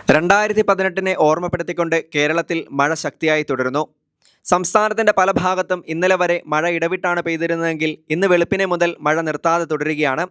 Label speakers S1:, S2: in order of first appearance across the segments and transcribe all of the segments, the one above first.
S1: 2018 ഓർമ്മപ്പെടുത്തിക്കൊണ്ട് കേരളത്തിൽ മഴ ശക്തിയായി തുടരുന്നു. സംസ്ഥാനത്തിന്റെ പല ഭാഗത്തും ഇന്നലെ വരെ മഴ ഇടവിട്ടാണ് പെയ്തിരുന്നതെങ്കിൽ ഇന്ന് വെളുപ്പിനെ മുതൽ മഴ നിർത്താതെ തുടരുകയാണ്.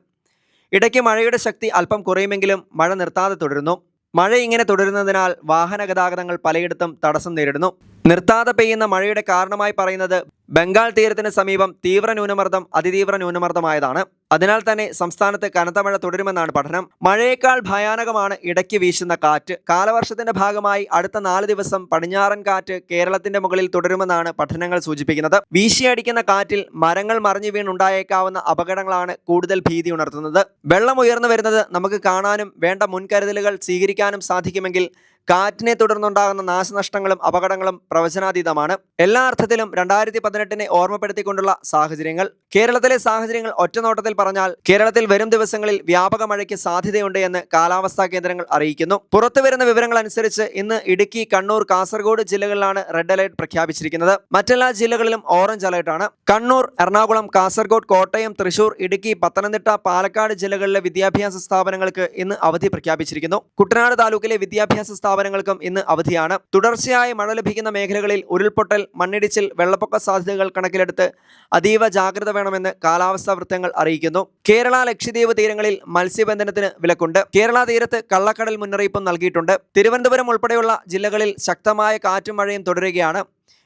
S1: ഇടയ്ക്ക് മഴയുടെ ശക്തി അല്പം കുറയുമെങ്കിലും മഴ നിർത്താതെ തുടരുന്നു. മഴ ഇങ്ങനെ തുടരുന്നതിനാൽ വാഹന ഗതാഗതങ്ങൾ പലയിടത്തും തടസ്സം നേരിടുന്നു. നിർത്താതെ പെയ്യുന്ന മഴയുടെ കാരണമായി പറയുന്നത് ബംഗാൾ തീരത്തിന് സമീപം തീവ്ര ന്യൂനമർദ്ദം അതിതീവ്ര ന്യൂനമർദ്ദമായതാണ്. അതിനാൽ തന്നെ സംസ്ഥാനത്ത് കനത്ത മഴ തുടരുമെന്നാണ് പഠനം. മഴയേക്കാൾ ഭയാനകമാണ് ഇടയ്ക്ക് വീശുന്ന കാറ്റ്. കാലവർഷത്തിന്റെ ഭാഗമായി അടുത്ത 4 ദിവസം പടിഞ്ഞാറൻ കാറ്റ് കേരളത്തിന്റെ മുകളിൽ തുടരുമെന്നാണ് പഠനങ്ങൾ സൂചിപ്പിക്കുന്നത്. വീശിയടിക്കുന്ന കാറ്റിൽ മരങ്ങൾ മറിഞ്ഞു വീണുണ്ടായേക്കാവുന്ന അപകടങ്ങളാണ് കൂടുതൽ ഭീതി ഉണർത്തുന്നത്. വെള്ളം ഉയർന്നു വരുന്നത് നമുക്ക് കാണാനും വേണ്ട മുൻകരുതലുകൾ സ്വീകരിക്കാനും സാധിക്കുമെങ്കിൽ കാറ്റിനെ തുടർന്നുണ്ടാകുന്ന നാശനഷ്ടങ്ങളും അപകടങ്ങളും പ്രവചനാതീതമാണ്. എല്ലാ അർത്ഥത്തിലും 2018 ഓർമ്മപ്പെടുത്തിക്കൊണ്ടുള്ള സാഹചര്യങ്ങൾ. കേരളത്തിലെ സാഹചര്യങ്ങൾ ഒറ്റനോട്ടത്തിൽ പറഞ്ഞാൽ കേരളത്തിൽ വരും ദിവസങ്ങളിൽ വ്യാപക മഴയ്ക്ക് സാധ്യതയുണ്ട് എന്ന് കാലാവസ്ഥാ കേന്ദ്രങ്ങൾ അറിയിക്കുന്നു. പുറത്തുവരുന്ന വിവരങ്ങൾ അനുസരിച്ച് ഇന്ന് ഇടുക്കി, കണ്ണൂർ, കാസർഗോഡ് ജില്ലകളിലാണ് റെഡ് അലർട്ട് പ്രഖ്യാപിച്ചിരിക്കുന്നത്. മറ്റെല്ലാ ജില്ലകളിലും ഓറഞ്ച് അലർട്ടാണ്. കണ്ണൂർ, എറണാകുളം, കാസർഗോഡ്, കോട്ടയം, തൃശൂർ, ഇടുക്കി, പത്തനംതിട്ട, പാലക്കാട് ജില്ലകളിലെ വിദ്യാഭ്യാസ സ്ഥാപനങ്ങൾക്ക് ഇന്ന് അവധി പ്രഖ്യാപിച്ചിരിക്കുന്നു. കുട്ടനാട് താലൂക്കിലെ വിദ്യാഭ്യാസ സ്ഥാപനങ്ങൾക്കും ഇന്ന് അവധിയാണ്. തുടർച്ചയായി മഴ ലഭിക്കുന്ന മേഖലകളിൽ ഉരുൾപൊട്ടൽ, മണ്ണിടിച്ചിൽ, വെള്ളപ്പൊക്ക സാധ്യതകൾ കണക്കിലെടുത്ത് അതീവ ജാഗ്രത വേണമെന്ന് കാലാവസ്ഥാ വൃത്തങ്ങൾ അറിയിക്കുന്നു. കേരള, ലക്ഷദ്വീപ് തീരങ്ങളിൽ മത്സ്യബന്ധനത്തിന് വിലക്കുണ്ട്. കേരള തീരത്ത് കള്ളക്കടൽ മുന്നറിയിപ്പും നൽകിയിട്ടുണ്ട്. തിരുവനന്തപുരം ഉൾപ്പെടെയുള്ള ജില്ലകളിൽ ശക്തമായ കാറ്റും മഴയും തുടരുകയാണ്.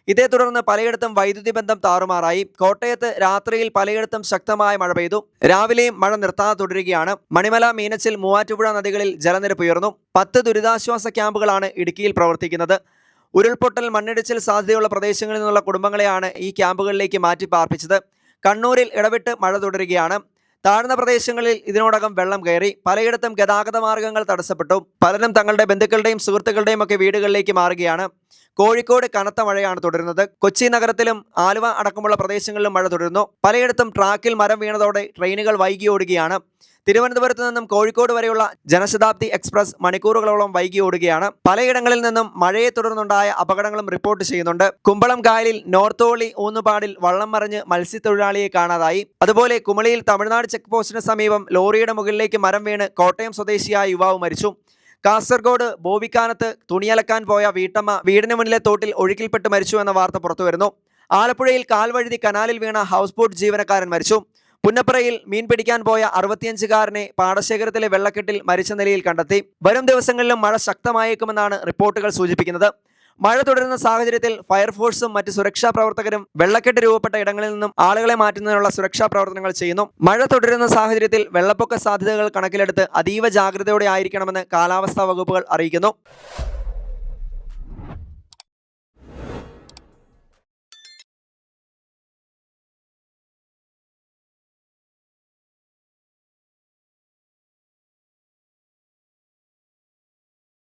S1: ഇതേ തുടർന്ന് പലയിടത്തും വൈദ്യുതി ബന്ധം താറുമാറായി. കോട്ടയത്ത് രാത്രിയിൽ പലയിടത്തും ശക്തമായ മഴ പെയ്തു. രാവിലെയും മഴ നിർത്താതെ തുടരുകയാണ്. മണിമല, മീനച്ചിൽ, മൂവാറ്റുപുഴ നദികളിൽ ജലനിരപ്പ് ഉയർന്നു. 10 ദുരിതാശ്വാസ ക്യാമ്പുകളാണ് ഇടുക്കിയിൽ പ്രവർത്തിക്കുന്നത്. ഉരുൾപൊട്ടൽ, മണ്ണിടിച്ചിൽ സാധ്യതയുള്ള പ്രദേശങ്ങളിൽ നിന്നുള്ള കുടുംബങ്ങളെയാണ് ഈ ക്യാമ്പുകളിലേക്ക് മാറ്റി പാർപ്പിച്ചത്. കണ്ണൂരിൽ ഇടവിട്ട് മഴ തുടരുകയാണ്. താഴ്ന്ന പ്രദേശങ്ങളിൽ ഇതിനോടകം വെള്ളം കയറി. പലയിടത്തും ഗതാഗത മാർഗങ്ങൾ തടസ്സപ്പെട്ടു. പലരും തങ്ങളുടെ ബന്ധുക്കളുടെയും സുഹൃത്തുക്കളുടെയും ഒക്കെ വീടുകളിലേക്ക് മാറുകയാണ്. കോഴിക്കോട് കനത്ത മഴയാണ് തുടരുന്നത്. കൊച്ചി നഗരത്തിലും ആലുവ അടക്കമുള്ള പ്രദേശങ്ങളിലും മഴ തുടരുന്നു. പലയിടത്തും ട്രാക്കിൽ മരം വീണതോടെ ട്രെയിനുകൾ വൈകി ഓടുകയാണ്. തിരുവനന്തപുരത്ത് നിന്നും കോഴിക്കോട് വരെയുള്ള ജനശതാബ്ദി എക്സ്പ്രസ് മണിക്കൂറുകളോളം വൈകി ഓടുകയാണ്. പലയിടങ്ങളിൽ നിന്നും മഴയെ തുടർന്നുണ്ടായ അപകടങ്ങളും റിപ്പോർട്ട് ചെയ്യുന്നുണ്ട്. കുമ്പളം കായലിൽ നോർത്തോളി ഊന്നുപാടിൽ വള്ളം മറിഞ്ഞ് മത്സ്യത്തൊഴിലാളിയെ കാണാതായി. അതുപോലെ കുമളിയിൽ തമിഴ്നാട് ചെക്ക് പോസ്റ്റിന് സമീപം ലോറിയുടെ മുകളിലേക്ക് മരം വീണ് കോട്ടയം സ്വദേശിയായ യുവാവ് മരിച്ചു. കാസർഗോഡ് ബോവിക്കാനത്ത് തുണിയലക്കാൻ പോയ വീട്ടമ്മ വീടിന് മുന്നിലെ തോട്ടിൽ ഒഴുക്കിൽപ്പെട്ട് മരിച്ചു എന്ന വാർത്ത പുറത്തുവരുന്നു. ആലപ്പുഴയിൽ കാൽവഴുതി കനാലിൽ വീണ ഹൗസ് ബോട്ട് ജീവനക്കാരൻ മരിച്ചു. പുന്നപ്പറയിൽ മീൻ പിടിക്കാൻ പോയ 65-കാരനെ പാടശേഖരത്തിലെ വെള്ളക്കെട്ടിൽ മരിച്ച നിലയിൽ കണ്ടെത്തി. വരും ദിവസങ്ങളിലും മഴ ശക്തമായേക്കുമെന്നാണ് റിപ്പോർട്ടുകൾ സൂചിപ്പിക്കുന്നത്. മഴ തുടരുന്ന സാഹചര്യത്തിൽ ഫയർഫോഴ്സും മറ്റ് സുരക്ഷാ പ്രവർത്തകരും വെള്ളക്കെട്ട് രൂപപ്പെട്ട ഇടങ്ങളിൽ നിന്നും ആളുകളെ മാറ്റുന്നതിനുള്ള സുരക്ഷാ പ്രവർത്തനങ്ങൾ ചെയ്യുന്നു. മഴ തുടരുന്ന സാഹചര്യത്തിൽ വെള്ളപ്പൊക്ക സാധ്യതകൾ കണക്കിലെടുത്ത് അതീവ ജാഗ്രതയോടെ ആയിരിക്കണമെന്ന് കാലാവസ്ഥാ വകുപ്പുകൾ അറിയിക്കുന്നു.